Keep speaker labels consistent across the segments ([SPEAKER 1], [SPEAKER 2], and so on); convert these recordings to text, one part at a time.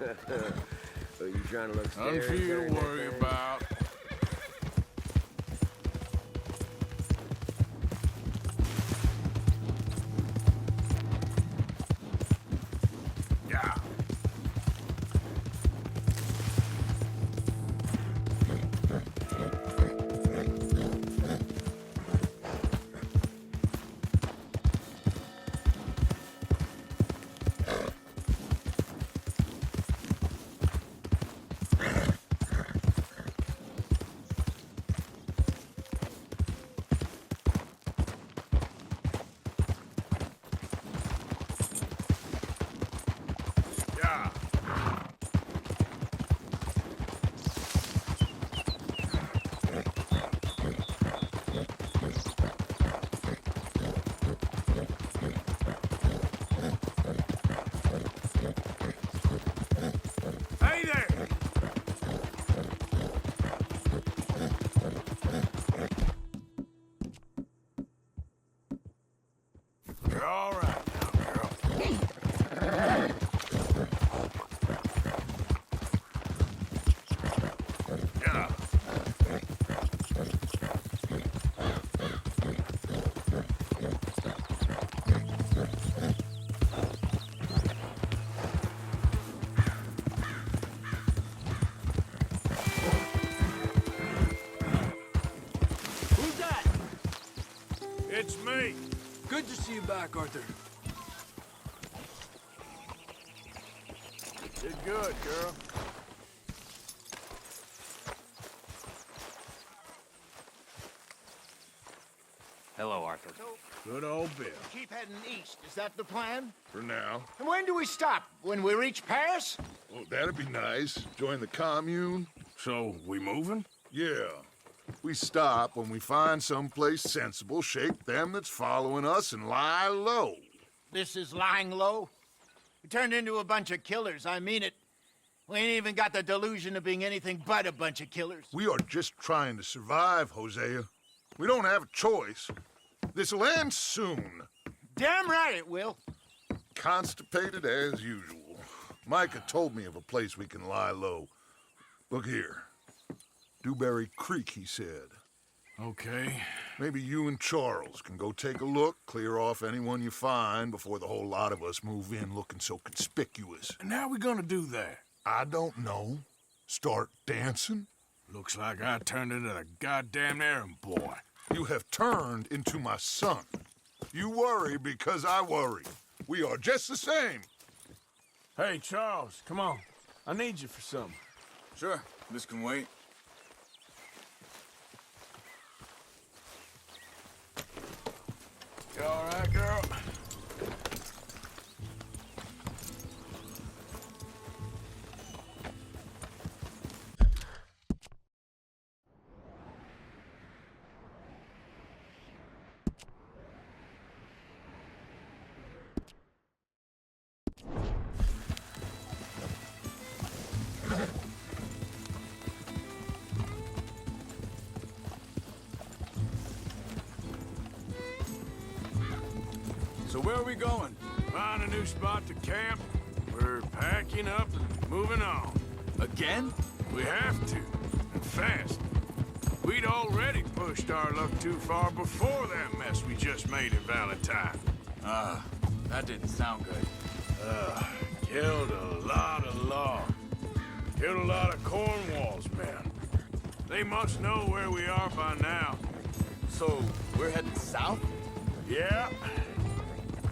[SPEAKER 1] Are you trying to look scary?
[SPEAKER 2] Nothing for you to worry about. Yeah. Yeah. Hey there! You're all right now, girl. Yeah.
[SPEAKER 3] Who's that?
[SPEAKER 2] It's me.
[SPEAKER 3] Good to see you back, Arthur.
[SPEAKER 2] Did good, girl.
[SPEAKER 4] Hello, Arthur.
[SPEAKER 2] Good old Bill.
[SPEAKER 5] Keep heading east. Is that the plan?
[SPEAKER 6] For now.
[SPEAKER 5] And when do we stop? When we reach Paris?
[SPEAKER 6] Oh, that'd be nice. Join the commune.
[SPEAKER 2] So, we moving?
[SPEAKER 6] Yeah. We stop when we find someplace sensible, shake them that's following us, and lie low.
[SPEAKER 5] This is lying low. We turned into a bunch of killers. I mean it. We ain't even got the delusion of being anything but a bunch of killers.
[SPEAKER 6] We are just trying to survive, Hosea. We don't have a choice. This'll end soon.
[SPEAKER 5] Damn right it will.
[SPEAKER 6] Constipated as usual. Micah told me of a place we can lie low. Look here. Dewberry Creek, he said.
[SPEAKER 2] Okay.
[SPEAKER 6] Maybe you and Charles can go take a look, clear off anyone you find before the whole lot of us move in looking so conspicuous.
[SPEAKER 2] And how we gonna do that?
[SPEAKER 6] I don't know. Start dancing?
[SPEAKER 2] Looks like I turned into the goddamn errand boy.
[SPEAKER 6] You have turned into my son. You worry because I worry. We are just the same.
[SPEAKER 2] Hey, Charles, come on. I need you for something.
[SPEAKER 3] Sure, this can wait.
[SPEAKER 2] You all right, girl?
[SPEAKER 3] So where are we going?
[SPEAKER 2] Find a new spot to camp. We're packing up and moving on.
[SPEAKER 3] Again?
[SPEAKER 2] We have to, and fast. We'd already pushed our luck too far before that mess we just made in Valentine.
[SPEAKER 3] That didn't sound good.
[SPEAKER 2] Killed a lot of law. Killed a lot of Cornwall's men. They must know where we are by now.
[SPEAKER 3] So, we're heading south?
[SPEAKER 2] Yeah.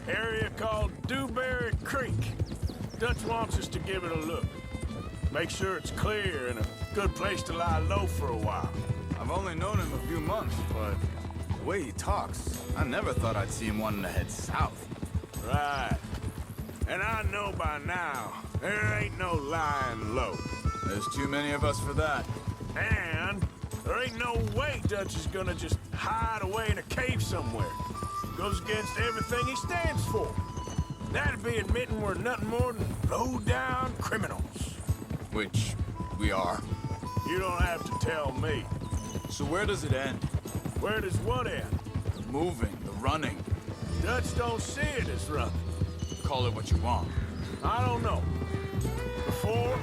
[SPEAKER 2] Area called Dewberry Creek. Dutch wants us to give it a look. Make sure it's clear and a good place to lie low for a while.
[SPEAKER 3] I've only known him a few months, but the way he talks, I never thought I'd see him wanting to head south.
[SPEAKER 2] Right. And I know by now, there ain't no lying low.
[SPEAKER 3] There's too many of us for that.
[SPEAKER 2] And there ain't no way Dutch is gonna just hide away in a cave somewhere. Goes against everything he stands for. That'd be admitting we're nothing more than low-down criminals.
[SPEAKER 3] Which we are.
[SPEAKER 2] You don't have to tell me.
[SPEAKER 3] So where does it end?
[SPEAKER 2] Where does what end?
[SPEAKER 3] The moving, the running.
[SPEAKER 2] Dutch don't see it as running.
[SPEAKER 3] Call it what you want.
[SPEAKER 2] I don't know. Before before?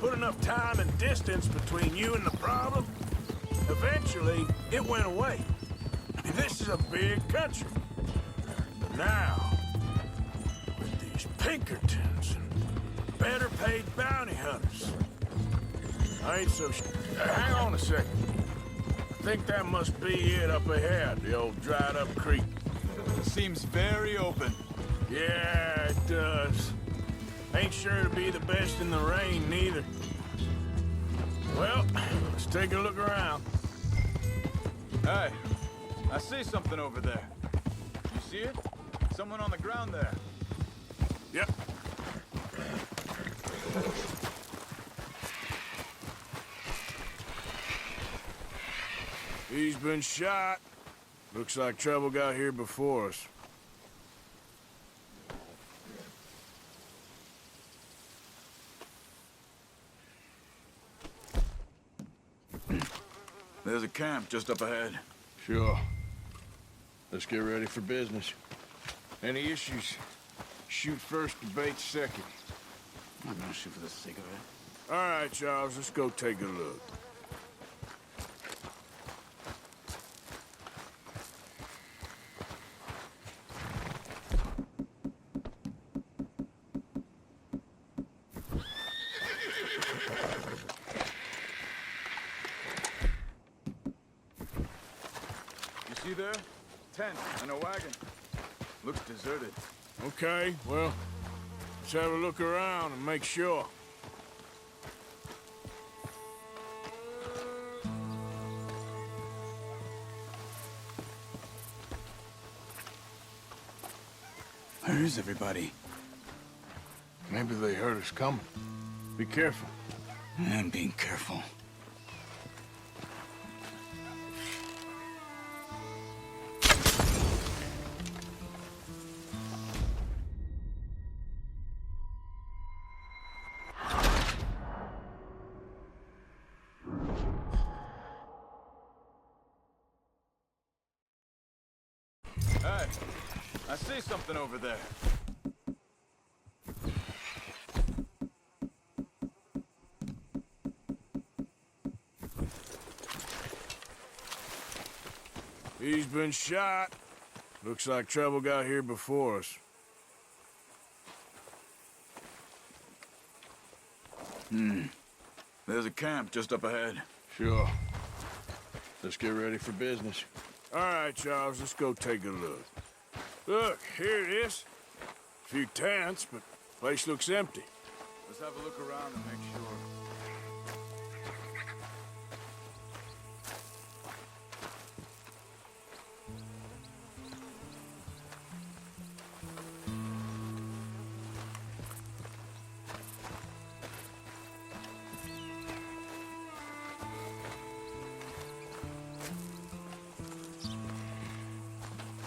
[SPEAKER 2] Put enough time and distance between you and the problem? Eventually, it went away. I mean, this is a big country. But now, with these Pinkertons and better paid bounty hunters, I ain't so hang on a second. I think that must be it up ahead, the old dried-up creek.
[SPEAKER 3] It seems very open.
[SPEAKER 2] Yeah, it does. Ain't sure to be the best in the rain, neither. Well, let's take a look around.
[SPEAKER 3] Hey, I see something over there. You see it? Someone on the ground there.
[SPEAKER 2] Yep. He's been shot. Looks like trouble got here before us.
[SPEAKER 3] There's a camp just up ahead.
[SPEAKER 2] Sure. Let's get ready for business. Any issues? Shoot first, debate second.
[SPEAKER 3] I'm not gonna shoot for the sake of it.
[SPEAKER 2] All right, Charles, let's go take a look.
[SPEAKER 3] You see there? Tent and a wagon. Looks deserted.
[SPEAKER 2] Okay, well, let's have a look around and make sure.
[SPEAKER 3] Where is everybody?
[SPEAKER 2] Maybe they heard us coming. Be careful.
[SPEAKER 3] I'm being careful. Hey, I see something over there.
[SPEAKER 2] He's been shot. Looks like trouble got here before us.
[SPEAKER 3] There's a camp just up ahead.
[SPEAKER 2] Sure. Let's get ready for business. All right, Charles, let's go take a look. Look, here it is. A few tents, but the place looks empty.
[SPEAKER 3] Let's have a look around and make sure.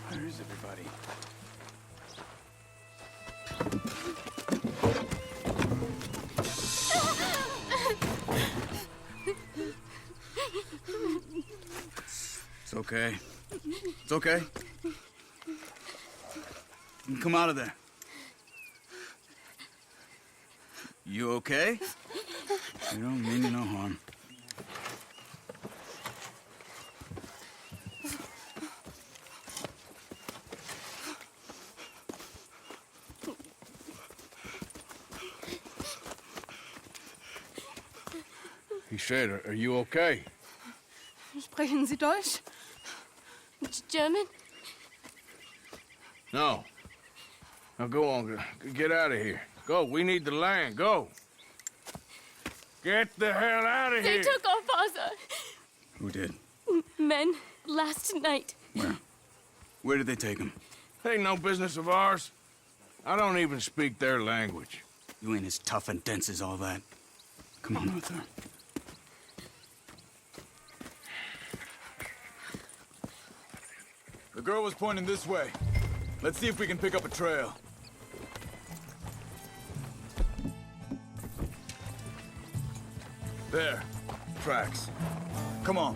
[SPEAKER 3] Where is everybody? It's okay. It's okay. You can come out of there. You okay? You don't mean no harm.
[SPEAKER 2] He said, are you okay?
[SPEAKER 1] Sprechen Sie Deutsch? German?
[SPEAKER 2] No. Now go on, get out of here. Go, we need the land, go. Get the hell out of
[SPEAKER 1] They
[SPEAKER 2] here.
[SPEAKER 1] took our father.
[SPEAKER 3] Who did?
[SPEAKER 1] Men, last night.
[SPEAKER 3] Where? Where did they take him?
[SPEAKER 2] Ain't no business of ours. I don't even speak their language.
[SPEAKER 3] You ain't as tough and dense as all that. Come on, Arthur. The girl was pointing this way. Let's see if we can pick up a trail. There. Tracks. Come on.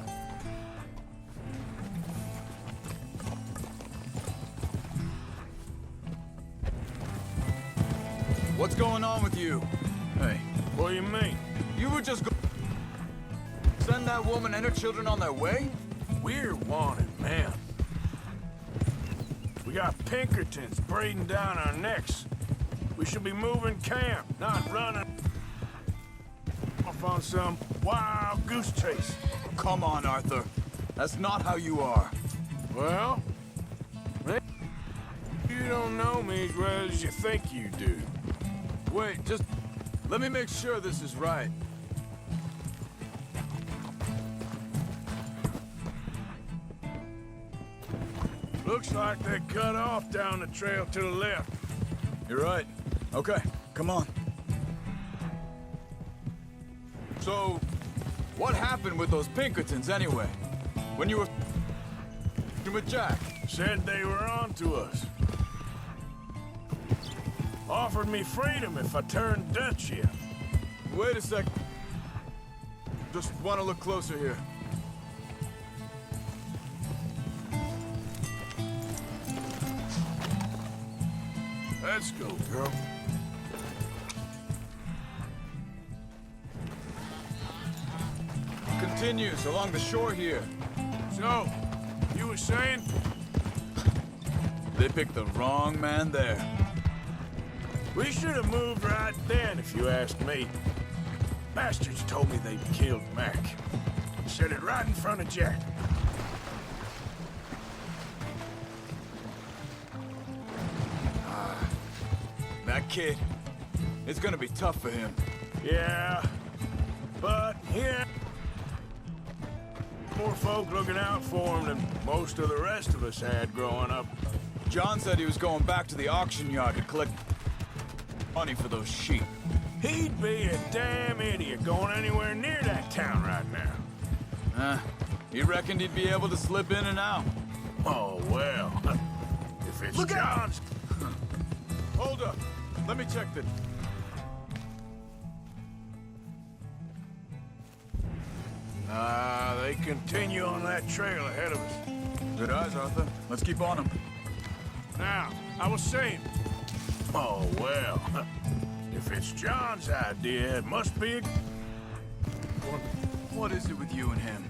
[SPEAKER 3] What's going on with you? Hey,
[SPEAKER 2] What do you mean?
[SPEAKER 3] you were just send that woman and her children on their way?
[SPEAKER 2] We're wanted, man. We got Pinkertons breathing down our necks. We should be moving camp, not running off on some wild goose chase.
[SPEAKER 3] Come on, Arthur. That's not how you are.
[SPEAKER 2] Well, maybe you don't know me as well as you think you do.
[SPEAKER 3] Wait, just let me make sure this is right.
[SPEAKER 2] Looks like they cut off down the trail to the left.
[SPEAKER 3] You're right. Okay, come on. So, what happened with those Pinkertons anyway? When you were with Jack?
[SPEAKER 2] Said they were on to us. Offered me freedom if I turned Dutch here.
[SPEAKER 3] Wait a sec. Just want to look closer here.
[SPEAKER 2] Let's go, girl.
[SPEAKER 3] Continues along the shore here.
[SPEAKER 2] So, you were saying?
[SPEAKER 3] They picked the wrong man there.
[SPEAKER 2] We should have moved right then, if you ask me. Bastards told me they'd killed Mac. Said it right in front of Jack.
[SPEAKER 3] That kid, it's gonna be tough for him.
[SPEAKER 2] Yeah, but yeah, more folk looking out for him than most of the rest of us had growing up.
[SPEAKER 3] John said he was going back to the auction yard to collect money for those sheep.
[SPEAKER 2] He'd be a damn idiot going anywhere near that town right now.
[SPEAKER 3] He reckoned he'd be able to slip in and out.
[SPEAKER 2] Oh, well, if it's
[SPEAKER 3] Look out!
[SPEAKER 2] John's...
[SPEAKER 3] Hold up. Let me check this.
[SPEAKER 2] They continue on that trail ahead of us.
[SPEAKER 3] Good eyes, Arthur. Let's keep on him.
[SPEAKER 2] Now, I was saying... Oh, well, if it's John's idea, it must be a...
[SPEAKER 3] What is it with you and him?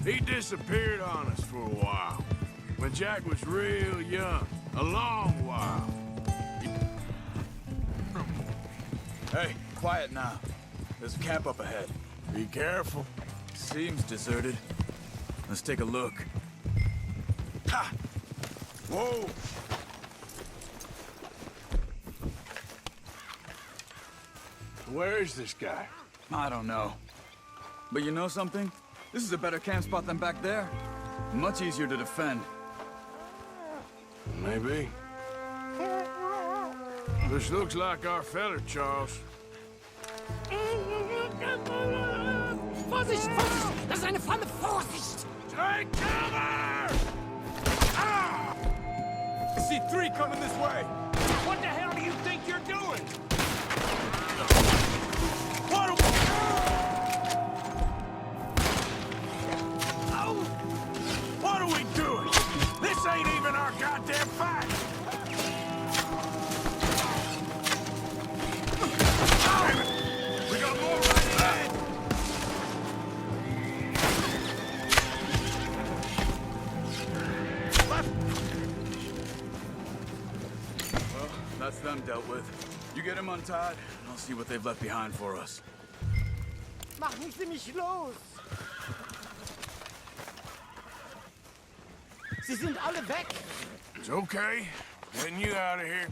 [SPEAKER 2] He disappeared on us for a while. When Jack was real young. A long while.
[SPEAKER 3] Hey, quiet now. There's a camp up ahead.
[SPEAKER 2] Be careful.
[SPEAKER 3] Seems deserted. Let's take a look.
[SPEAKER 2] Ha! Whoa! Where is this guy?
[SPEAKER 3] I don't know. But you know something? This is a better camp spot than back there. Much easier to defend.
[SPEAKER 2] Maybe. This looks like our feller, Charles.
[SPEAKER 1] Vorsicht, Vorsicht! Das ist eine Falle! Vorsicht!
[SPEAKER 2] Take cover! Ah!
[SPEAKER 3] I see three coming this way.
[SPEAKER 2] What the hell do you think you're doing? What are What are we doing? This ain't even our goddamn fight! Damn it! We got more right ahead! Left!
[SPEAKER 3] Well, that's them dealt with. You get them untied, and I'll see what they've left behind for us.
[SPEAKER 7] Machen Sie mich los! Sie sind alle weg!
[SPEAKER 2] It's okay. Getting you out of here.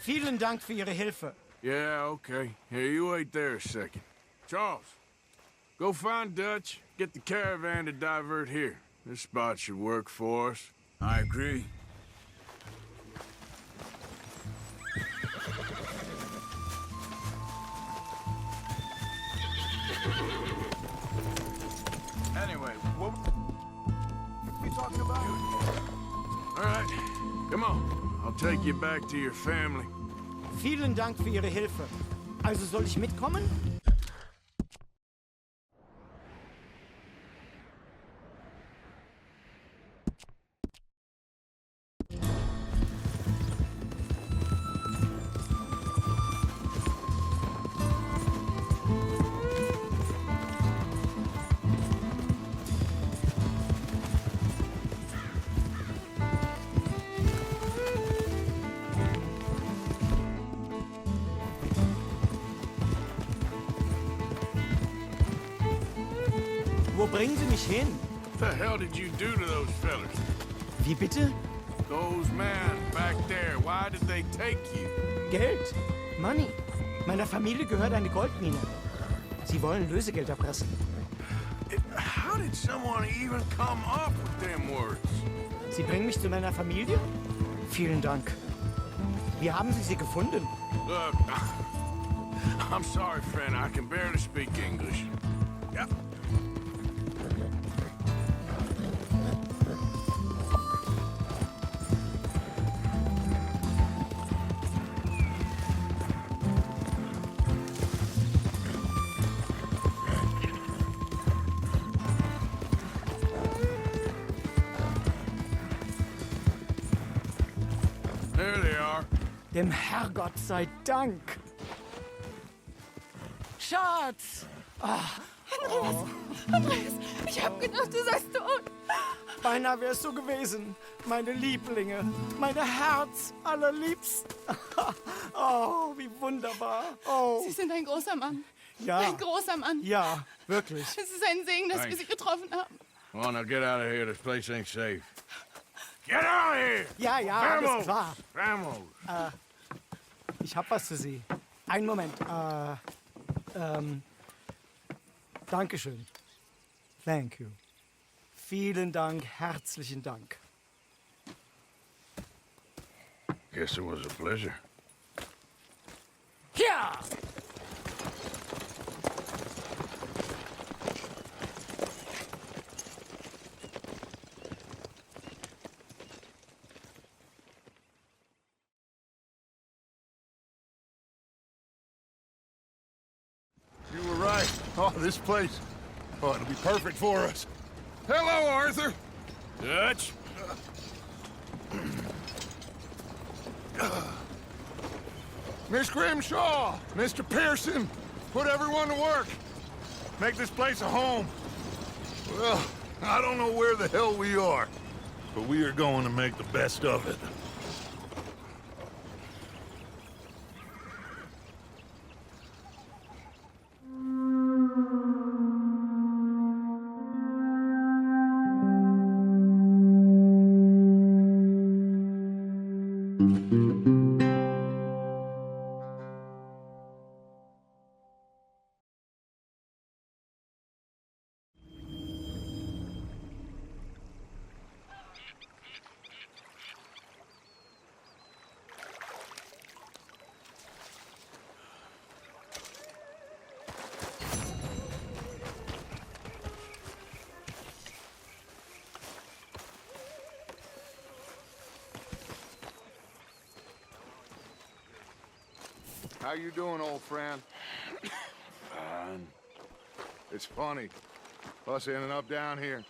[SPEAKER 7] Vielen Dank für Ihre Hilfe.
[SPEAKER 2] Yeah, okay. Here, you wait there a second. Charles, go find Dutch, get the caravan to divert here. This spot should work for us.
[SPEAKER 3] I agree. Anyway, what were we talking about?
[SPEAKER 2] All right, come on. I'll take you back to your family.
[SPEAKER 7] Vielen Dank für Ihre Hilfe. Also soll ich mitkommen? Wo bringen Sie mich hin?
[SPEAKER 2] What the hell did you do to those fellas?
[SPEAKER 7] Wie bitte?
[SPEAKER 2] Those men back there, why did they take you?
[SPEAKER 7] Geld. Money. Meiner Familie gehört eine Goldmine. Sie wollen Lösegeld erpressen.
[SPEAKER 2] How did someone even come up with them words?
[SPEAKER 7] Sie bringen mich zu meiner Familie? Vielen Dank. Wie haben Sie sie gefunden?
[SPEAKER 2] Look, I'm sorry, friend. I can barely speak English. Yeah. There they are.
[SPEAKER 7] Dem Herrgott sei Dank. Schatz!
[SPEAKER 8] Andreas, ich hab gedacht, du seist tot.
[SPEAKER 7] Beinahe wär's so gewesen. Meine Lieblinge. Meine Herz allerliebsten. Oh, wie wunderbar. Oh,
[SPEAKER 8] Sie sind ein großer Mann.
[SPEAKER 7] ja.
[SPEAKER 8] Ein großer Mann.
[SPEAKER 7] Ja, wirklich.
[SPEAKER 8] Es ist ein Segen, dass wir
[SPEAKER 2] Thanks.
[SPEAKER 8] Sie getroffen haben.
[SPEAKER 2] Come on, now get out of here. This place ain't safe. Get out of here!
[SPEAKER 7] Ja, ja, alles klar.
[SPEAKER 2] Vamos!
[SPEAKER 7] Ich hab was für Sie. Einen Moment. Dankeschön. Thank you. Vielen Dank, herzlichen Dank.
[SPEAKER 2] Guess it was a pleasure.
[SPEAKER 7] Ja!
[SPEAKER 6] You were right. Oh, this place. Oh, it'll be perfect for us. Hello, Arthur.
[SPEAKER 2] Dutch?
[SPEAKER 6] Miss Grimshaw, Mr. Pearson, put everyone to work. Make this place a home. Well, I don't know where the hell we are, but we are going to make the best of it. How you doing, old friend?
[SPEAKER 2] Fine.
[SPEAKER 6] It's funny, us ending up down here.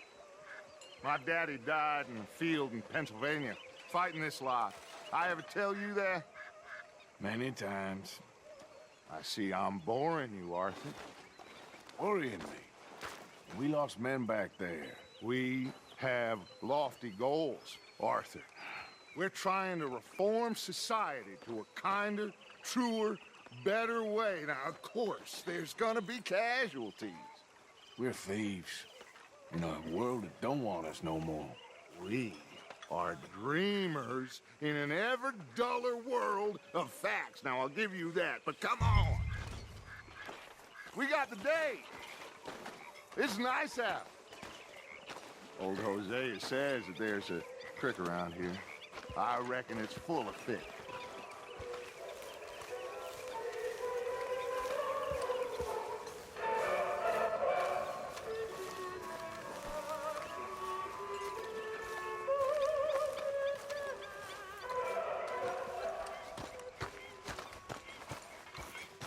[SPEAKER 6] My daddy died in the field in Pennsylvania, fighting this lot. I ever tell you that?
[SPEAKER 2] Many times.
[SPEAKER 6] I see I'm boring you, Arthur.
[SPEAKER 2] Worrying me. We lost men back there.
[SPEAKER 6] We have lofty goals, Arthur. We're trying to reform society to a kinder, truer, better way. Now, of course, there's gonna be casualties.
[SPEAKER 2] We're thieves. In a world that don't want us no more.
[SPEAKER 6] We are dreamers in an ever duller world of facts. Now, I'll give you that, but come on. We got the day. It's nice out. Old Hosea says that there's a creek around here. I reckon it's full of fish.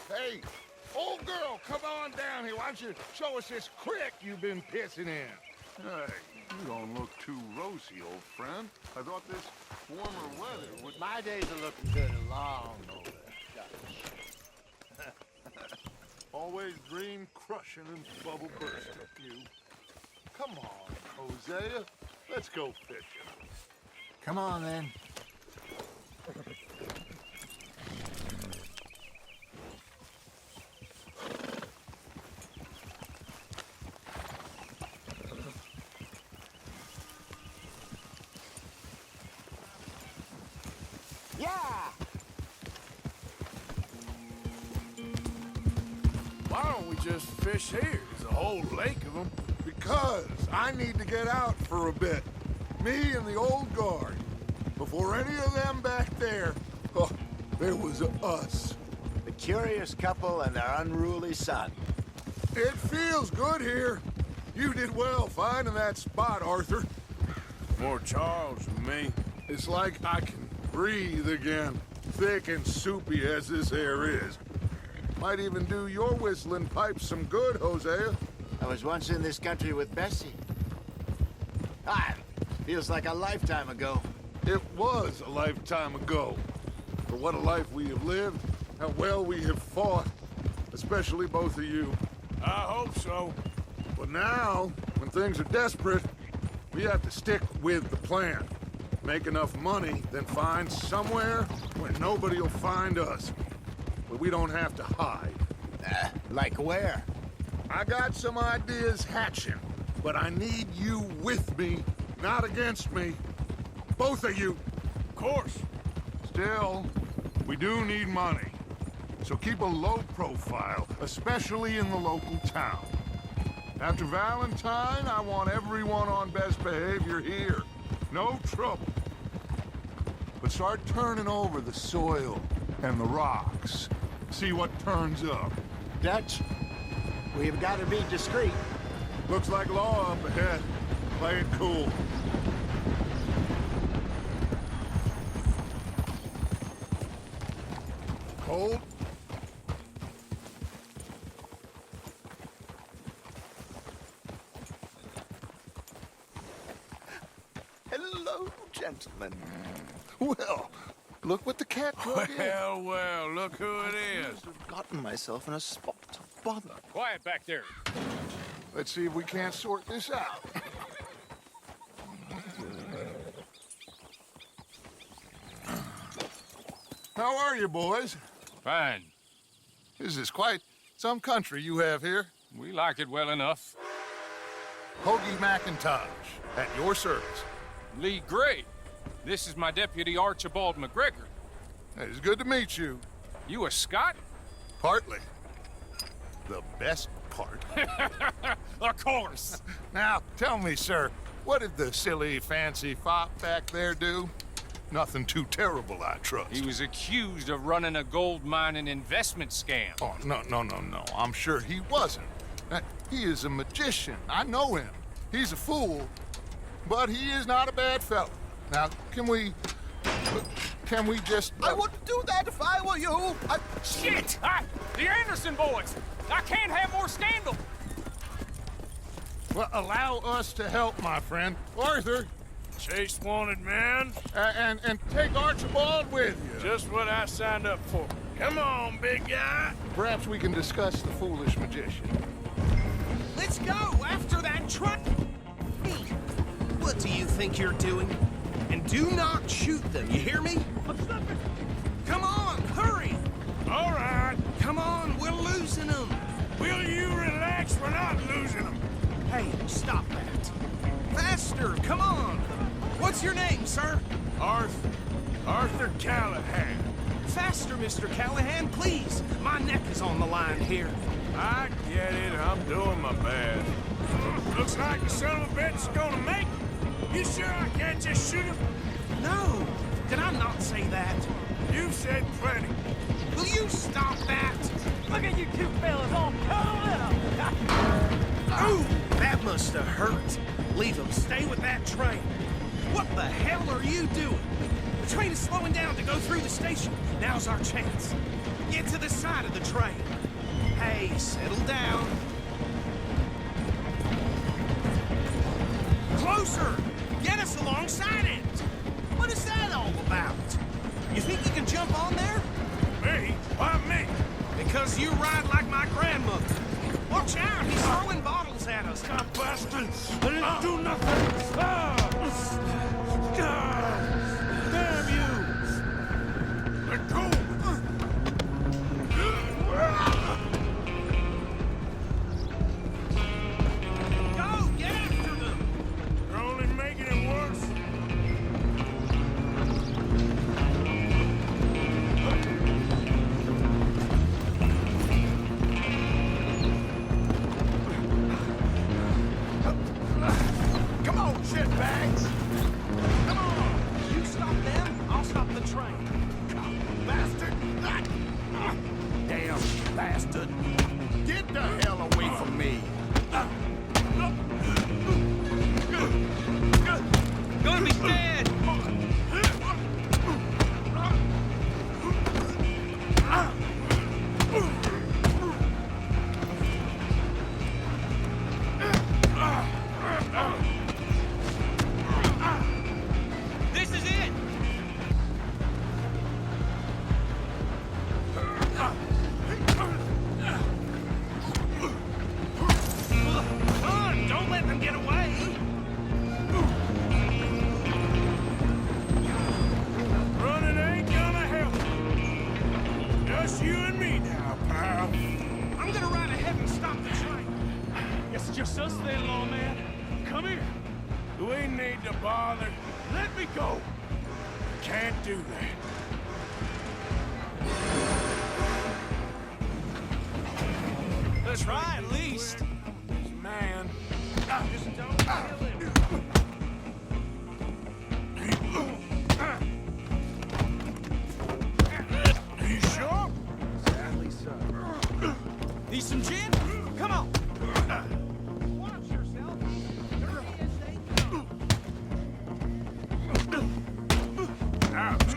[SPEAKER 6] Hey, old girl, come on down here. Why don't you show us this creek you've been pissing in? Hey, you don't look too rosy, old friend. I thought this warmer weather would...
[SPEAKER 5] My days are looking good and long over.
[SPEAKER 6] Always dream crushing and bubble bursting, you. Come on, Hosea. Let's go fishing.
[SPEAKER 5] Come on, then.
[SPEAKER 2] just fish here? There's a whole lake of them.
[SPEAKER 6] Because I need to get out for a bit. Me and the old guard. Before any of them back there, oh, there was us.
[SPEAKER 5] The curious couple and their unruly son.
[SPEAKER 6] It feels good here. You did well finding that spot, Arthur.
[SPEAKER 2] More Charles than me.
[SPEAKER 6] It's like I can breathe again, thick and soupy as this air is. Might even do your whistling pipes some good, Hosea.
[SPEAKER 5] I was once in this country with Bessie. Feels like a lifetime ago.
[SPEAKER 6] It was a lifetime ago. For what a life we have lived, how well we have fought, especially both of you.
[SPEAKER 2] I hope so.
[SPEAKER 6] But now, when things are desperate, we have to stick with the plan. Make enough money, then find somewhere where nobody will find us. Where we don't have to hide.
[SPEAKER 5] Like where?
[SPEAKER 6] I got some ideas hatching, but I need you with me, not against me. Both of you.
[SPEAKER 2] Of course.
[SPEAKER 6] Still, we do need money. So keep a low profile, especially in the local town. After Valentine, I want everyone on best behavior here. No trouble. But start turning over the soil and the rocks. See what turns up.
[SPEAKER 5] Dutch, we've got to be discreet.
[SPEAKER 6] Looks like law up ahead. Play it cool. Hold.
[SPEAKER 5] Hello, gentlemen.
[SPEAKER 6] Well, look what the cat drug in.
[SPEAKER 2] Well, look who it is.
[SPEAKER 5] I've gotten myself in a spot of bother.
[SPEAKER 4] Quiet back there.
[SPEAKER 6] Let's see if we can't sort this out. How are you, boys?
[SPEAKER 4] Fine.
[SPEAKER 6] This is quite some country you have here.
[SPEAKER 4] We like it well enough.
[SPEAKER 6] Hoagie McIntosh, at your service.
[SPEAKER 4] Lee Gray. This is my deputy Archibald McGregor.
[SPEAKER 6] It's good to meet you.
[SPEAKER 4] You a Scot?
[SPEAKER 6] Partly. The best part.
[SPEAKER 4] Of course.
[SPEAKER 6] Now, tell me, sir, what did the silly, fancy fop back there do? Nothing too terrible, I trust.
[SPEAKER 4] He was accused of running a gold mining investment scam.
[SPEAKER 6] Oh, no. I'm sure he wasn't. He is a magician. I know him. He's a fool, but he is not a bad fellow. Now, can we just...
[SPEAKER 5] I wouldn't do that if I were you.
[SPEAKER 4] Shit! The Anderson boys! I can't have more scandal!
[SPEAKER 6] Well, allow us to help, my friend. Arthur,
[SPEAKER 2] Chase wanted man.
[SPEAKER 6] and take Archibald with you.
[SPEAKER 2] Just what I signed up for. Come on, big guy.
[SPEAKER 6] Perhaps we can discuss the foolish magician.
[SPEAKER 1] Let's go after that truck. What do you think you're doing? And do not shoot them, you hear me? Come on, hurry!
[SPEAKER 2] All right.
[SPEAKER 1] Come on, we're losing them.
[SPEAKER 2] Will you relax? We're not losing them.
[SPEAKER 1] Hey, stop that. Faster, come on. What's your name, sir?
[SPEAKER 2] Arthur Callahan.
[SPEAKER 1] Faster, Mr. Callahan, please. My neck is on the line here.
[SPEAKER 2] I get it. I'm doing my best. Looks like the son of a bitch is gonna make it. You sure I can't just shoot him?
[SPEAKER 1] No, did I not say that?
[SPEAKER 2] You've said plenty.
[SPEAKER 1] Will you stop that?
[SPEAKER 9] Look at you two fellas all cuddled up.
[SPEAKER 1] Ooh, that must have hurt. Leave him. Stay with that train. What the hell are you doing? The train is slowing down to go through the station. Now's our chance. Get to the side of the train. Hey, settle down. Closer! Get us alongside it! What is that all about? You think you can jump on there?
[SPEAKER 2] Me? Why me?
[SPEAKER 1] Because you ride like my grandmother. Watch out, he's throwing bottles at us.
[SPEAKER 2] God bastard! I didn't do nothing! Damn you! Let go!
[SPEAKER 1] Go, get after them!
[SPEAKER 2] You're only making it worse. come here. We need to bother. Let me go. Can't do that.
[SPEAKER 1] Let's try at least.
[SPEAKER 2] This man.
[SPEAKER 1] Just don't kill him.
[SPEAKER 2] Are you sure?
[SPEAKER 1] Sadly so. Need some gin? Come on. Watch yourself. Dirty as they come.
[SPEAKER 2] Ouch.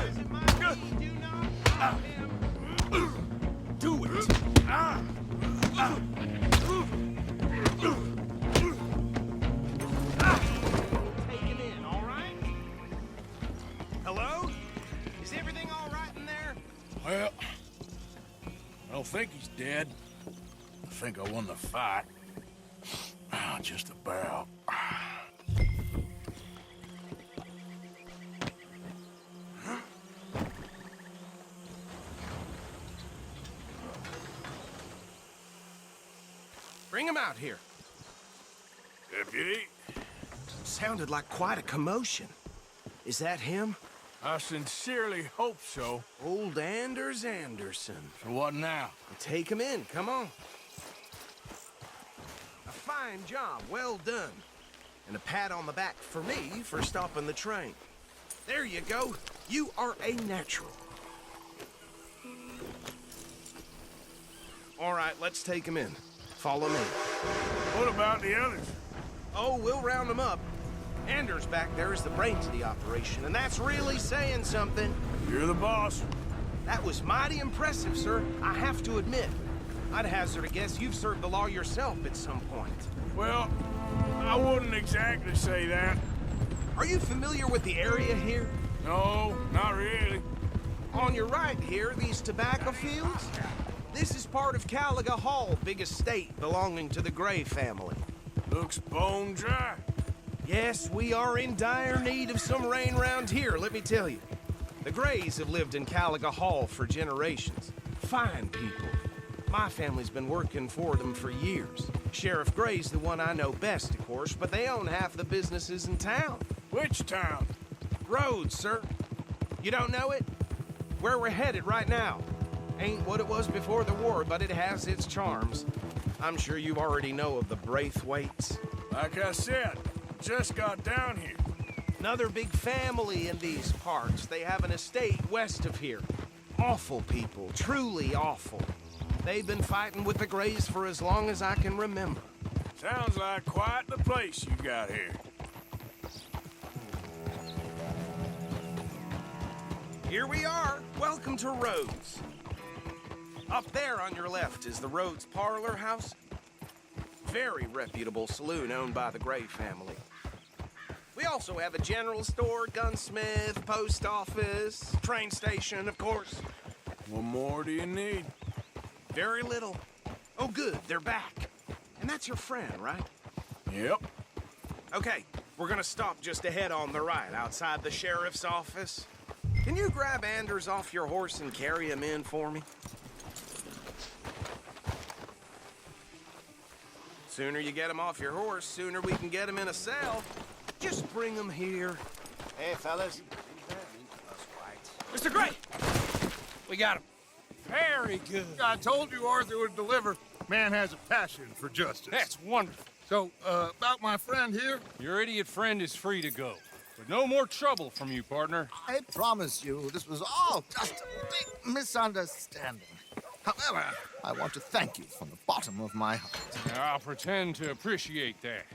[SPEAKER 1] Is it my knee? Do not stop him.
[SPEAKER 2] Do it.
[SPEAKER 1] Take him in, all right? Hello? Is everything all right in there?
[SPEAKER 2] Well, I don't think he's dead. I think I won the fight. Just about.
[SPEAKER 1] Bring him out here.
[SPEAKER 2] Deputy,
[SPEAKER 1] Sounded like quite a commotion. Is that him?
[SPEAKER 2] I sincerely hope so.
[SPEAKER 1] Old Anders Anderson.
[SPEAKER 2] So what now?
[SPEAKER 1] Take him in, come on. A fine job, well done. And a pat on the back for me for stopping the train. There you go. You are a natural. All right, let's take him in. Follow me.
[SPEAKER 2] What about the others?
[SPEAKER 1] Oh, we'll round them up. Anders back there is the brains of the operation, and that's really saying something.
[SPEAKER 2] You're the boss.
[SPEAKER 1] That was mighty impressive, sir. I have to admit. I'd hazard a guess you've served the law yourself at some point.
[SPEAKER 2] Well, I wouldn't exactly say that.
[SPEAKER 1] Are you familiar with the area here?
[SPEAKER 2] No, not really.
[SPEAKER 1] On your right here, these tobacco fields? This is part of Caliga Hall, big estate belonging to the Gray family.
[SPEAKER 2] Looks bone dry.
[SPEAKER 1] Yes, we are in dire need of some rain round here, let me tell you. The Grays have lived in Caliga Hall for generations. Fine people. My family's been working for them for years. Sheriff Gray's the one I know best, of course, but they own half the businesses in town.
[SPEAKER 2] Which town?
[SPEAKER 1] Rhodes, sir. You don't know it? Where we're headed right now. Ain't what it was before the war, but it has its charms. I'm sure you already know of the Braithwaites.
[SPEAKER 2] Like I said, just got down here.
[SPEAKER 1] Another big family in these parts. They have an estate west of here. Awful people, truly awful. They've been fighting with the Grays for as long as I can remember.
[SPEAKER 2] Sounds like quite the place you got here.
[SPEAKER 1] Here we are. Welcome to Rhodes. Up there on your left is the Rhodes Parlor House. Very reputable saloon owned by the Gray family. We also have a general store, gunsmith, post office, train station, of course.
[SPEAKER 2] What more do you need?
[SPEAKER 1] Very little. Oh, good, they're back. And that's your friend, right?
[SPEAKER 2] Yep.
[SPEAKER 1] Okay, we're gonna stop just ahead on the right, outside the sheriff's office. Can you grab Anders off your horse and carry him in for me? Sooner you get him off your horse, sooner we can get him in a cell. Just bring him here.
[SPEAKER 5] Hey, fellas.
[SPEAKER 4] Mr. Gray! We got him. Very good.
[SPEAKER 6] I told you Arthur would deliver. Man has a passion for justice.
[SPEAKER 4] That's wonderful.
[SPEAKER 6] So, about my friend here?
[SPEAKER 4] Your idiot friend is free to go. But no more trouble from you, partner.
[SPEAKER 10] I promise you, this was all just a big misunderstanding. However, I want to thank you from the bottom of my heart.
[SPEAKER 4] I'll pretend to appreciate that.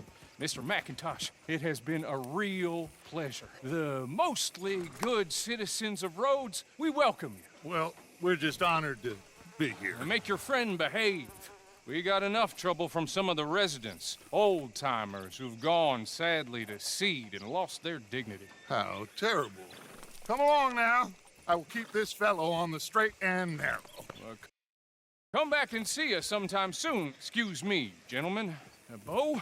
[SPEAKER 4] Mr. McIntosh, it has been a real pleasure. The mostly good citizens of Rhodes, we welcome you.
[SPEAKER 6] Well, we're just honored to be here.
[SPEAKER 4] And make your friend behave. We got enough trouble from some of the residents, old-timers who've gone, sadly, to seed and lost their dignity.
[SPEAKER 6] How terrible. Come along now. I will keep this fellow on the straight and narrow.
[SPEAKER 4] Come back and see us sometime soon. Excuse me, gentlemen. Bo,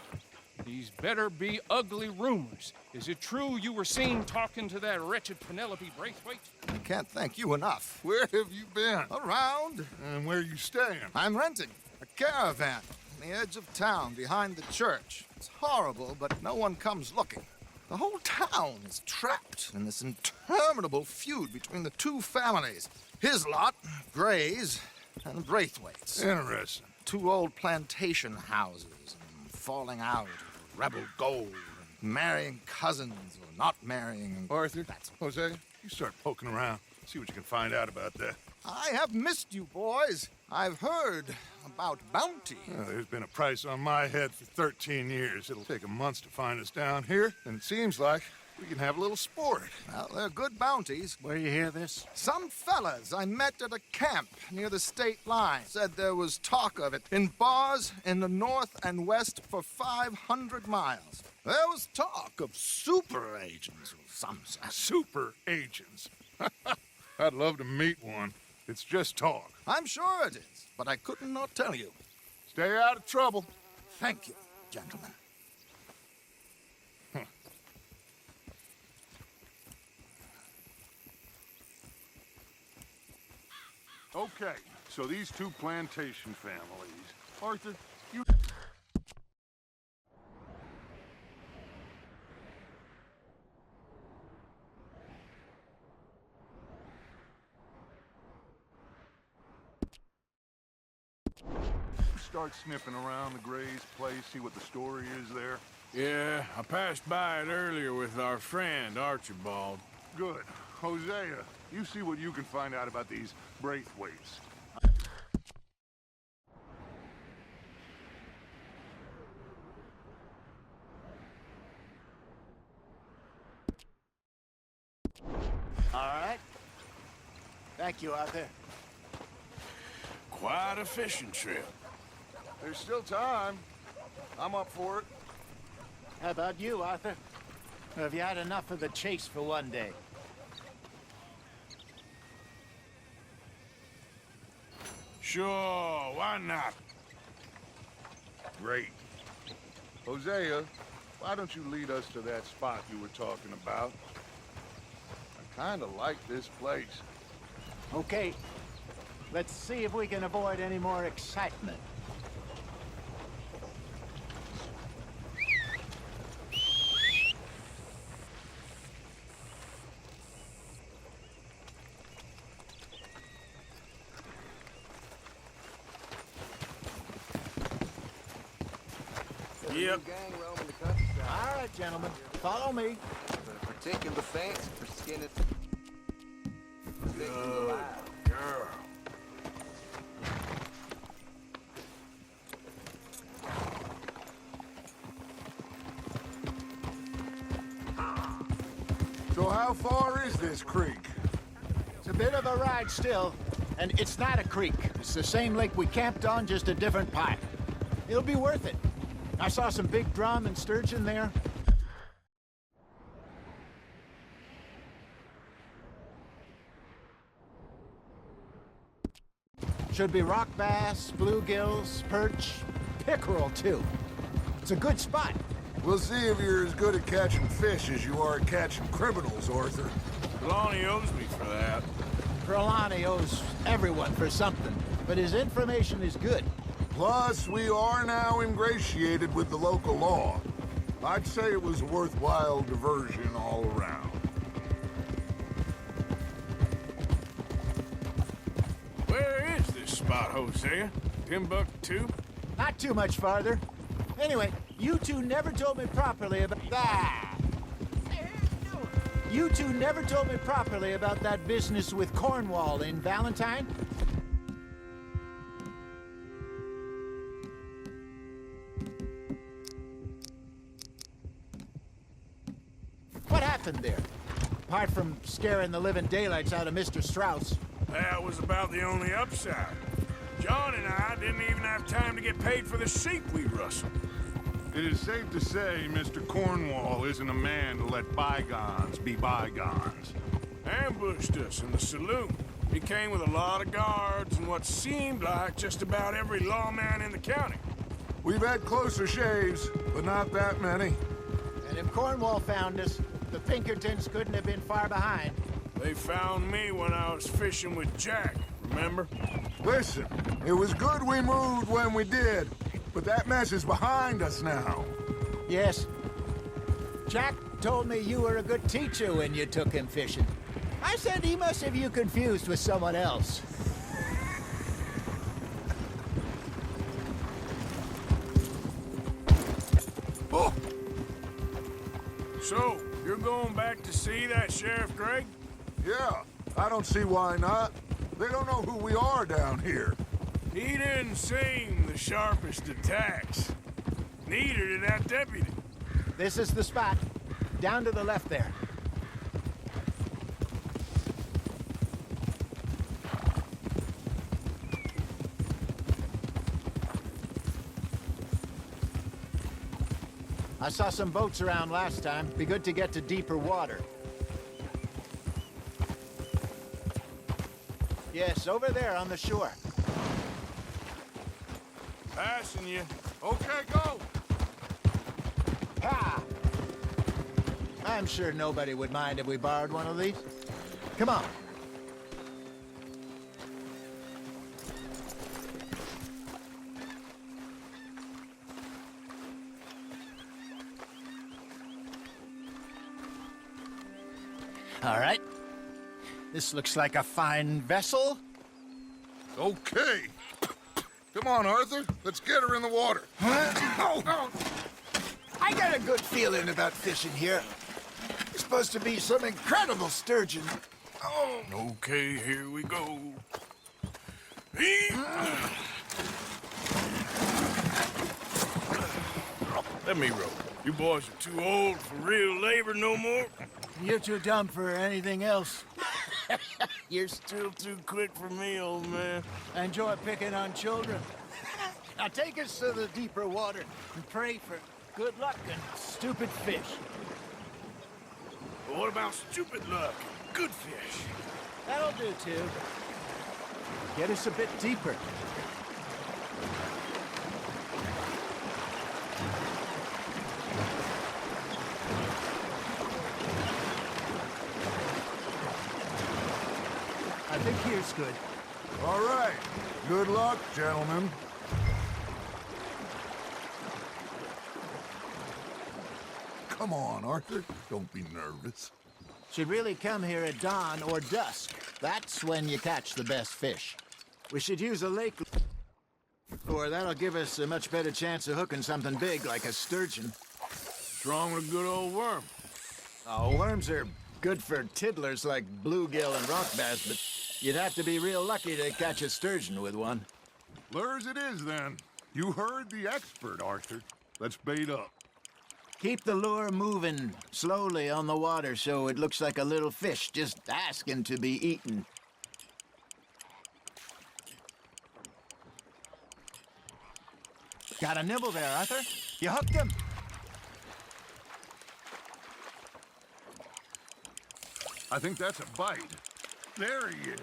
[SPEAKER 4] these better be ugly rumors. Is it true you were seen talking to that wretched Penelope Braithwaite?
[SPEAKER 10] I can't thank you enough.
[SPEAKER 6] Where have you been?
[SPEAKER 10] Around.
[SPEAKER 6] And where you staying?
[SPEAKER 10] I'm renting a caravan the edge of town, behind the church. It's horrible, but no one comes looking. The whole town is trapped in this interminable feud between the two families. His lot, Gray's, and Braithwaite's.
[SPEAKER 6] Interesting.
[SPEAKER 10] Two old plantation houses, and falling out over rebel gold, and marrying cousins or not marrying.
[SPEAKER 6] Arthur, Jose, you start poking around. See what you can find out about that.
[SPEAKER 10] I have missed you, boys. I've heard about bounty.
[SPEAKER 6] Well, there's been a price on my head for 13 years. It'll take 'em months to find us down here, and it seems like we can have a little sport.
[SPEAKER 10] Well, they're good bounties.
[SPEAKER 5] Where you hear this?
[SPEAKER 10] Some fellas I met at a camp near the state line said there was talk of it in bars in the north and west for 500 miles. There was talk of super agents of some sort.
[SPEAKER 6] Super agents. I'd love to meet one. It's just talk.
[SPEAKER 10] I'm sure it is, but I couldn't not tell you.
[SPEAKER 6] Stay out of trouble.
[SPEAKER 10] Thank you, gentlemen.
[SPEAKER 6] Okay, so these two plantation families. Arthur, you... Start sniffing around the Gray's place, see what the story is there.
[SPEAKER 2] Yeah, I passed by it earlier with our friend, Archibald.
[SPEAKER 6] Good. Hosea, you see what you can find out about these Braithwaites.
[SPEAKER 5] All right. Thank you, Arthur.
[SPEAKER 2] Quite a fishing trip.
[SPEAKER 6] There's still time. I'm up for it.
[SPEAKER 5] How about you, Arthur? Have you had enough of the chase for one day?
[SPEAKER 2] Sure, why not?
[SPEAKER 6] Great. Hosea, why don't you lead us to that spot you were talking about? I kind of like this place.
[SPEAKER 5] Okay. Let's see if we can avoid any more excitement.
[SPEAKER 2] Yep.
[SPEAKER 5] All right, gentlemen. Follow me.
[SPEAKER 11] Particular fancy for skinning.
[SPEAKER 2] Good girl.
[SPEAKER 6] So how far is this creek?
[SPEAKER 5] It's a bit of a ride still, and it's not a creek. It's the same lake we camped on, just a different pipe. It'll be worth it. I saw some big drum and sturgeon there. Should be rock bass, bluegills, perch, pickerel, too. It's a good spot.
[SPEAKER 6] We'll see if you're as good at catching fish as you are at catching criminals, Arthur.
[SPEAKER 2] Lonnie owes me for that.
[SPEAKER 5] Trelawney owes everyone for something, but his information is good.
[SPEAKER 6] Plus, we are now ingratiated with the local law. I'd say it was a worthwhile diversion all around.
[SPEAKER 2] Where is this spot, Hosea? Timbuktu?
[SPEAKER 5] Not too much farther. Anyway, you two never told me properly about that. You two never told me properly about that business with Cornwall in Valentine. What happened there? Apart from scaring the living daylights out of Mr. Strauss.
[SPEAKER 2] That was about the only upside. John and I didn't even have time to get paid for the sheep we rustled.
[SPEAKER 6] It is safe to say Mr. Cornwall isn't a man to let bygones be bygones.
[SPEAKER 2] Ambushed us in the saloon. He came with a lot of guards and what seemed like just about every lawman in the county.
[SPEAKER 6] We've had closer shaves, but not that many.
[SPEAKER 5] And if Cornwall found us, the Pinkertons couldn't have been far behind.
[SPEAKER 2] They found me when I was fishing with Jack, remember?
[SPEAKER 6] Listen, it was good we moved when we did. But that mess is behind us now.
[SPEAKER 5] Yes. Jack told me you were a good teacher when you took him fishing. I said he must have you confused with someone else.
[SPEAKER 6] Oh!
[SPEAKER 2] So, you're going back to see that Sheriff Gregg?
[SPEAKER 6] Yeah, I don't see why not. They don't know who we are down here.
[SPEAKER 2] He didn't seem the sharpest attacks. Neither did that deputy.
[SPEAKER 5] This is the spot. Down to the left there. I saw some boats around last time. Be good to get to deeper water. Yes, over there on the shore.
[SPEAKER 2] Passing you.
[SPEAKER 6] Okay, go!
[SPEAKER 5] Ha! I'm sure nobody would mind if we borrowed one of these. Come on. All right. This looks like a fine vessel.
[SPEAKER 6] Okay. Come on, Arthur. Let's get her in the water.
[SPEAKER 5] Oh. I got a good feeling about fishing here. It's supposed to be some incredible sturgeon. Oh.
[SPEAKER 2] Okay, here we go. Let me row. You boys are too old for real labor no more.
[SPEAKER 5] You're too dumb for anything else.
[SPEAKER 2] You're still too quick for me, old man.
[SPEAKER 5] I enjoy picking on children. Now take us to the deeper water and pray for good luck and stupid fish.
[SPEAKER 2] But what about stupid luck and good fish?
[SPEAKER 5] That'll do, too. Get us a bit deeper. I think here's good.
[SPEAKER 6] All right. Good luck, gentlemen. Come on, Arthur. Don't be nervous.
[SPEAKER 5] Should really come here at dawn or dusk. That's when you catch the best fish. We should use a lake, or that'll give us a much better chance of hooking something big like a sturgeon.
[SPEAKER 2] What's wrong with a good old worm?
[SPEAKER 5] Oh, worms are good for tiddlers like bluegill and rock bass, but you'd have to be real lucky to catch a sturgeon with one.
[SPEAKER 6] Lures it is, then. You heard the expert, Arthur. Let's bait up.
[SPEAKER 5] Keep the lure moving slowly on the water so it looks like a little fish just asking to be eaten. Got a nibble there, Arthur. You hooked him.
[SPEAKER 6] I think that's a bite. There he is.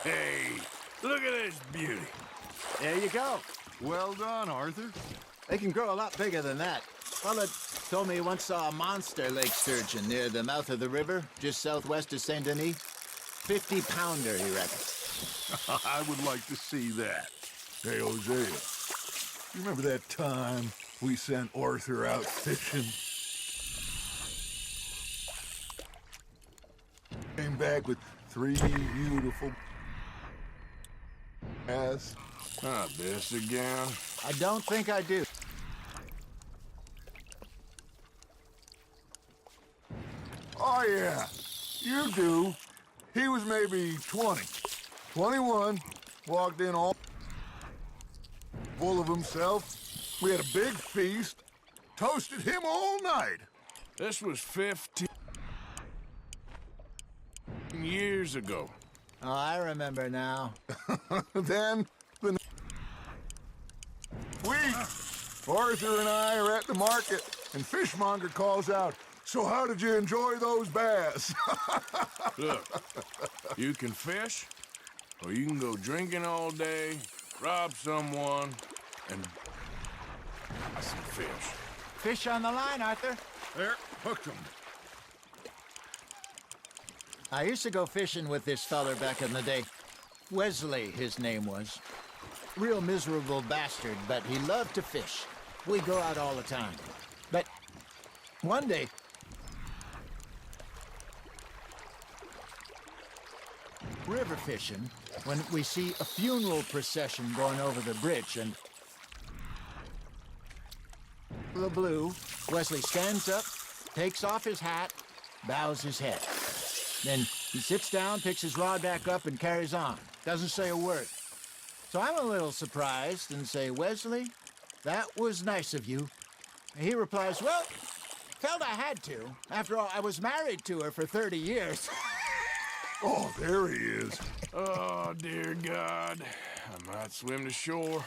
[SPEAKER 2] Hey, look at this beauty.
[SPEAKER 5] There you go.
[SPEAKER 6] Well done, Arthur.
[SPEAKER 5] They can grow a lot bigger than that. Fella told me he once saw a monster lake sturgeon near the mouth of the river, just southwest of Saint Denis. 50-pounder, he reckons.
[SPEAKER 6] I would like to see that. Hey, Hosea, you remember that time we sent Arthur out fishing? Came back with 3 beautiful bass.
[SPEAKER 2] Not this again.
[SPEAKER 5] I don't think I do.
[SPEAKER 6] Oh, yeah, you do. He was maybe 20. 21, walked in all full of himself. We had a big feast, toasted him all night.
[SPEAKER 2] This was 15 years ago.
[SPEAKER 5] Oh, I remember now.
[SPEAKER 6] Then, the week, Arthur and I are at the market, and Fishmonger calls out, "So how did you enjoy those bass?"
[SPEAKER 2] Look, you can fish, or you can go drinking all day, rob someone, and buy some fish.
[SPEAKER 5] Fish on the line, Arthur.
[SPEAKER 6] There, hooked 'em.
[SPEAKER 5] I used to go fishing with this feller back in the day. Wesley, his name was. Real miserable bastard, but he loved to fish. We'd go out all the time. But one day, river fishing, when we see a funeral procession going over the bridge, and the blue, Wesley stands up, takes off his hat, bows his head. Then he sits down, picks his rod back up, and carries on. Doesn't say a word. So I'm a little surprised and say, Wesley, that was nice of you. And he replies, well, felt I had to. After all, I was married to her for 30 years.
[SPEAKER 6] Oh, there he is.
[SPEAKER 2] Oh, dear God. I might swim to shore.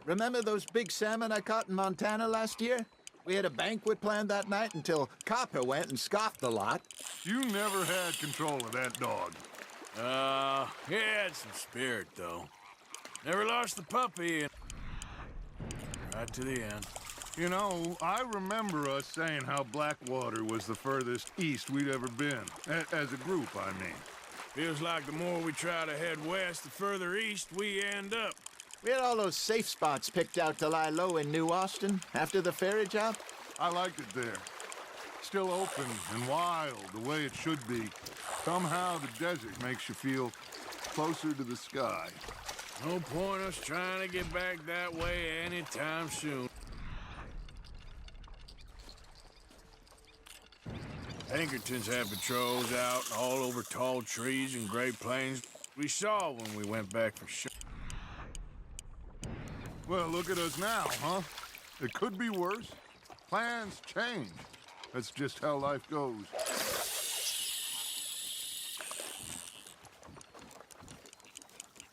[SPEAKER 5] Remember those big salmon I caught in Montana last year? We had a banquet planned that night until Copper went and scoffed the lot.
[SPEAKER 6] You never had control of that dog.
[SPEAKER 2] He had some spirit, though. Never lost the puppy, and right to the end.
[SPEAKER 6] You know, I remember us saying how Blackwater was the furthest east we'd ever been. As a group, I mean.
[SPEAKER 2] Feels like the more we try to head west, the further east we end up.
[SPEAKER 5] We had all those safe spots picked out to lie low in New Austin after the ferry job.
[SPEAKER 6] I liked it there. Still open and wild, the way it should be. Somehow the desert makes you feel closer to the sky.
[SPEAKER 2] No point us trying to get back that way anytime soon. Pinkertons had patrols out all over tall trees and Great Plains. We saw when we went back for sure.
[SPEAKER 6] Well, look at us now, huh? It could be worse. Plans change. That's just how life goes.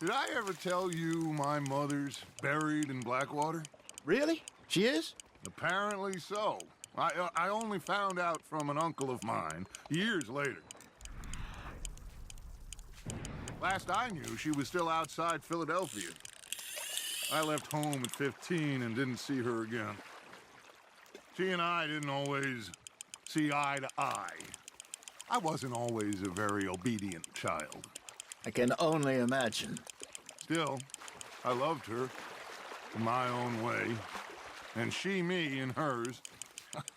[SPEAKER 6] Did I ever tell you my mother's buried in Blackwater?
[SPEAKER 5] Really? She is?
[SPEAKER 6] Apparently so. I only found out from an uncle of mine years later. Last I knew, she was still outside Philadelphia. I left home at 15 and didn't see her again. She and I didn't always see eye to eye. I wasn't always a very obedient child.
[SPEAKER 5] I can only imagine.
[SPEAKER 6] Still, I loved her in my own way, and she me in hers.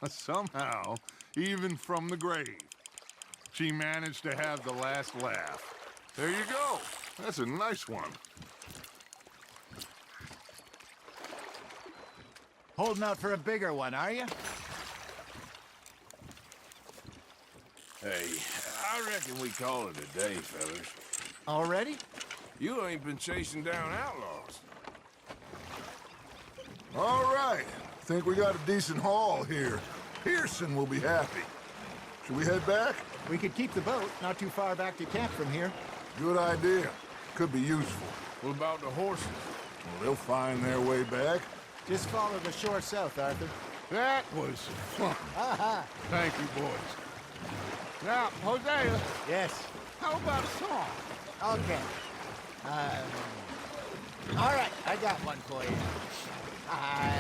[SPEAKER 6] Somehow, even from the grave, she managed to have the last laugh. There you go. That's a nice one.
[SPEAKER 5] Holding out for a bigger one, are you?
[SPEAKER 2] Hey, I reckon we call it a day, fellas.
[SPEAKER 5] Already?
[SPEAKER 2] You ain't been chasing down outlaws.
[SPEAKER 6] All right. Think we got a decent haul here. Pearson will be happy. Should we head back?
[SPEAKER 5] We could keep the boat not too far back to camp from here.
[SPEAKER 6] Good idea. Could be useful.
[SPEAKER 2] What about the horses?
[SPEAKER 6] Well, they'll find their way back.
[SPEAKER 5] Just follow the shore south, Arthur.
[SPEAKER 6] That was fun. Thank you, boys. Now, Hosea,
[SPEAKER 5] Yes.
[SPEAKER 6] how about a song?
[SPEAKER 5] Okay. All right, I got one for you. I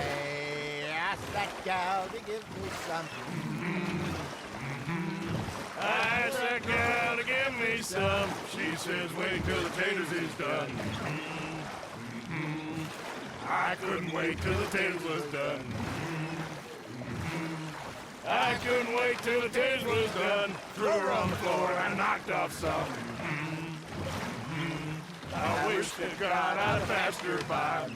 [SPEAKER 5] asked that gal to give me some.
[SPEAKER 2] I asked that gal to give me some. She says, wait till the taters is done. I couldn't wait till the taters was done. I couldn't wait till the taters was done. Threw her on the floor and knocked off some. I wish to God I'd passed her by.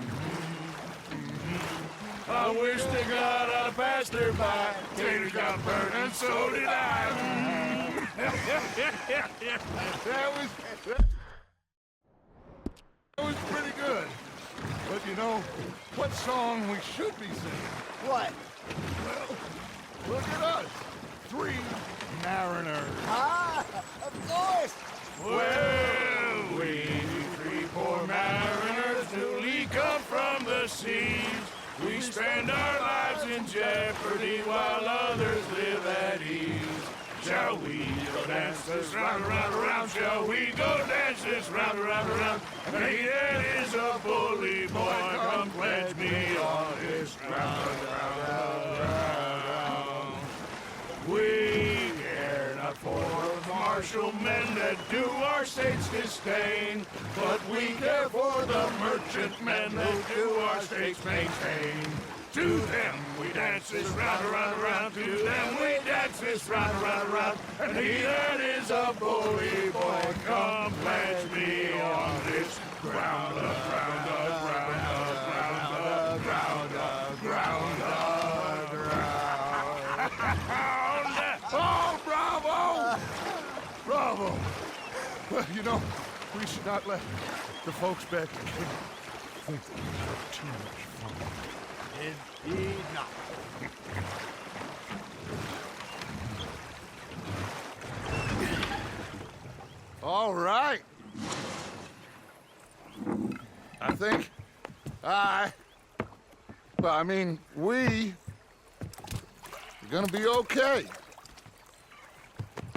[SPEAKER 2] I wish to God I'd passed her by. Taters got burned and so did I.
[SPEAKER 6] That was pretty good. But you know, what song we should be singing?
[SPEAKER 5] What?
[SPEAKER 6] Well, look at us. 3 mariners.
[SPEAKER 5] Ah, of course.
[SPEAKER 2] Well, we 3 poor mariners newly come from the seas. We spend our lives in jeopardy while others live at ease. Shall we go dance this round, around, around? Shall we go dance this round, around, around? And he that is a bully boy, come pledge me on his round, round, round. We care not for martial men that do our state's disdain, but we care for the merchant men that do our state's maintain. To them we dance this round, around, around. To them we dance this round, around, around. And he that is a bully boy, come pledge me on this ground up, ground up, ground up, ground up, ground up, ground up, ground up. Oh, bravo! Bravo! Well, you know, we should not let the folks back to camp think that we have too much fun.
[SPEAKER 5] Indeed not.
[SPEAKER 6] All right. I think we are gonna be okay.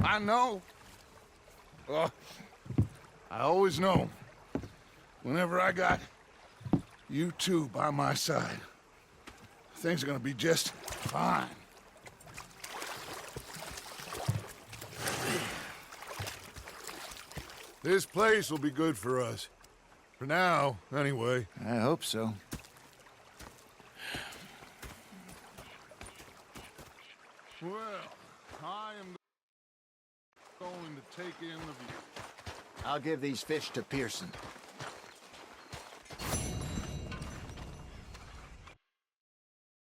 [SPEAKER 6] I know. I always know. Whenever I got you two by my side, things are gonna be just fine. This place will be good for us. For now, anyway.
[SPEAKER 5] I hope so.
[SPEAKER 6] Well, I am going to take in the view.
[SPEAKER 5] I'll give these fish to Pearson.